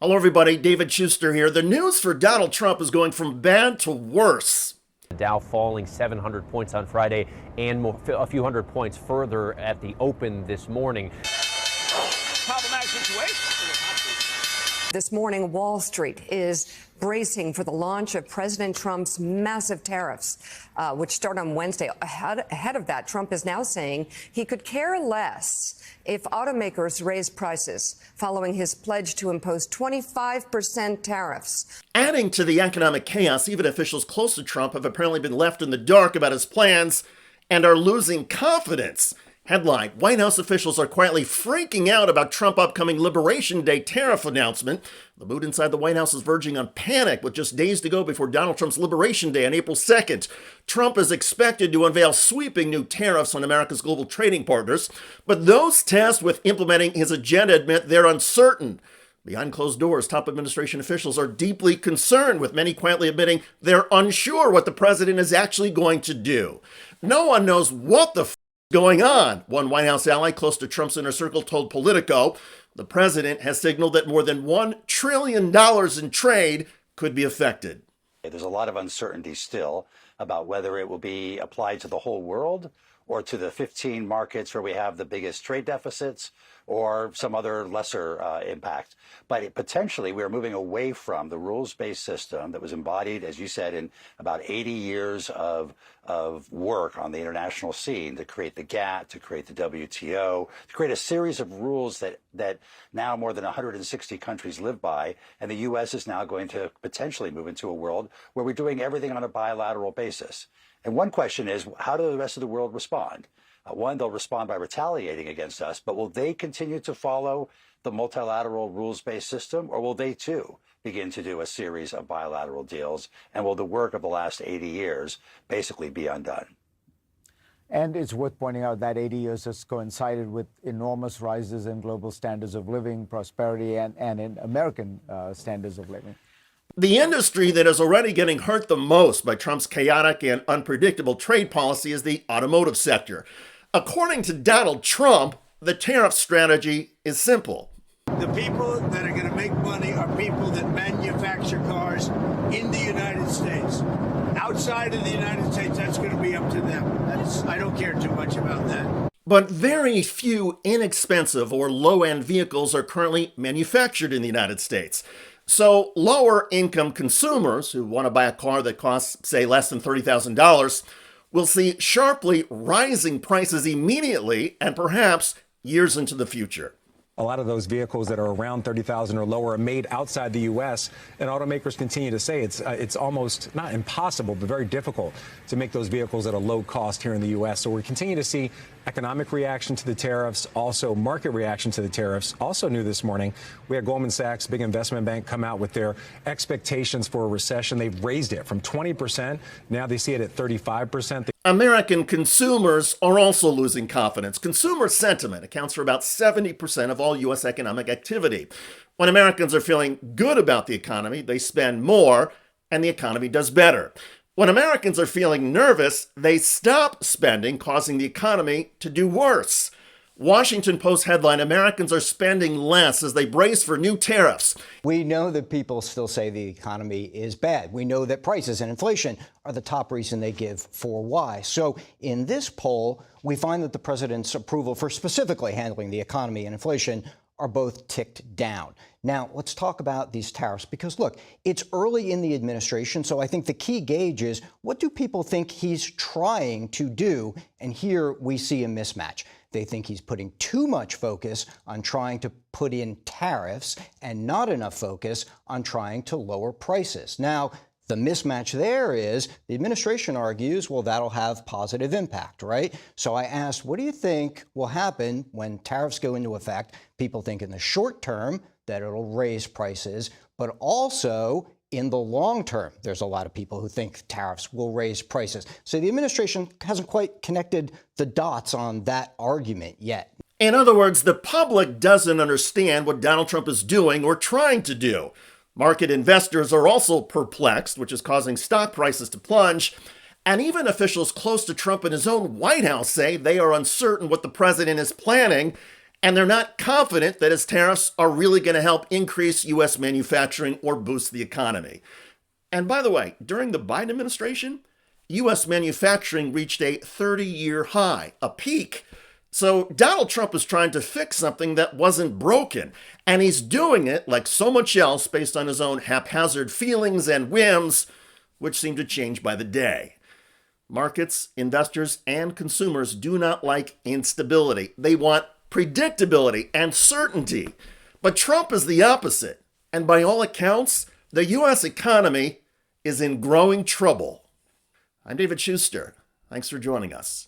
Hello, everybody. David Schuster here. The news for Donald Trump is going from bad to worse. The Dow falling 700 points on Friday and a few hundred points further at the open this morning. Problematic situation. This morning, Wall Street is bracing for the launch of President Trump's massive tariffs, which start on Wednesday. Ahead of that, Trump is now saying he could care less if automakers raise prices, following his pledge to impose 25% tariffs. Adding to the economic chaos, even officials close to Trump have apparently been left in the dark about his plans and are losing confidence. Headline: White House officials are quietly freaking out about Trump's upcoming Liberation Day tariff announcement. The mood inside the White House is verging on panic with just days to go before Donald Trump's Liberation Day on April 2nd. Trump is expected to unveil sweeping new tariffs on America's global trading partners, but those tasked with implementing his agenda admit they're uncertain. Behind closed doors, top administration officials are deeply concerned, with many quietly admitting they're unsure what the president is actually going to do. No one knows what the going on. One White House ally close to Trump's inner circle told Politico the president has signaled that more than $1 trillion in trade could be affected. There's a lot of uncertainty still about whether it will be applied to the whole world or to the 15 markets where we have the biggest trade deficits, or some other lesser impact. But potentially we are moving away from the rules-based system that was embodied, as you said, in about 80 years of work on the international scene to create the GATT, to create the WTO, to create a series of rules that now more than 160 countries live by. And the U.S. is now going to potentially move into a world where we're doing everything on a bilateral basis. And one question is, how do the rest of the world respond? One, they'll respond by retaliating against us, but will they continue to follow the multilateral rules-based system, or will they too begin to do a series of bilateral deals? And will the work of the last 80 years basically be undone? And it's worth pointing out that 80 years has coincided with enormous rises in global standards of living, prosperity, and in American standards of living. The industry that is already getting hurt the most by Trump's chaotic and unpredictable trade policy is the automotive sector. According to Donald Trump, the tariff strategy is simple. The people that are going to make money are people that manufacture cars in the United States. Outside of the United States, that's going to be up to them. I don't care too much about that. But very few inexpensive or low-end vehicles are currently manufactured in the United States. So lower-income consumers who want to buy a car that costs, say, less than $30,000 will see sharply rising prices immediately and perhaps years into the future. A lot of those vehicles that are around $30,000 or lower are made outside the U.S., and automakers continue to say it's almost not impossible, but very difficult to make those vehicles at a low cost here in the U.S. So we continue to see economic reaction to the tariffs, also market reaction to the tariffs. Also new this morning, we had Goldman Sachs, big investment bank, come out with their expectations for a recession. They've raised it from 20%. Now they see it at 35%. American consumers are also losing confidence. Consumer sentiment accounts for about 70% of all U.S. economic activity. When Americans are feeling good about the economy, they spend more, and the economy does better. When Americans are feeling nervous, they stop spending, causing the economy to do worse. Washington Post headline: Americans are spending less as they brace for new tariffs. We know that people still say the economy is bad. We know that prices and inflation are the top reason they give for why. So in this poll, we find that the president's approval for specifically handling the economy and inflation are both ticked down. Now, let's talk about these tariffs, because, look, it's early in the administration, so I think the key gauge is, what do people think he's trying to do? And here we see a mismatch. They think he's putting too much focus on trying to put in tariffs and not enough focus on trying to lower prices. Now, the mismatch there is the administration argues, well, that'll have positive impact, right? So I asked, what do you think will happen when tariffs go into effect? People think in the short term that it'll raise prices, but also in the long term, there's a lot of people who think tariffs will raise prices. So the administration hasn't quite connected the dots on that argument yet. In other words, the public doesn't understand what Donald Trump is doing or trying to do. Market investors are also perplexed, which is causing stock prices to plunge. And even officials close to Trump in his own White House say they are uncertain what the president is planning And they're not confident that his tariffs are really going to help increase U.S. manufacturing or boost the economy. And by the way, during the Biden administration, U.S. manufacturing reached a 30-year high, a peak. So Donald Trump is trying to fix something that wasn't broken. And he's doing it, like so much else, based on his own haphazard feelings and whims, which seem to change by the day. Markets, investors, and consumers do not like instability. They want predictability and certainty. But Trump is the opposite. And by all accounts, the U.S. economy is in growing trouble. I'm David Schuster. Thanks for joining us.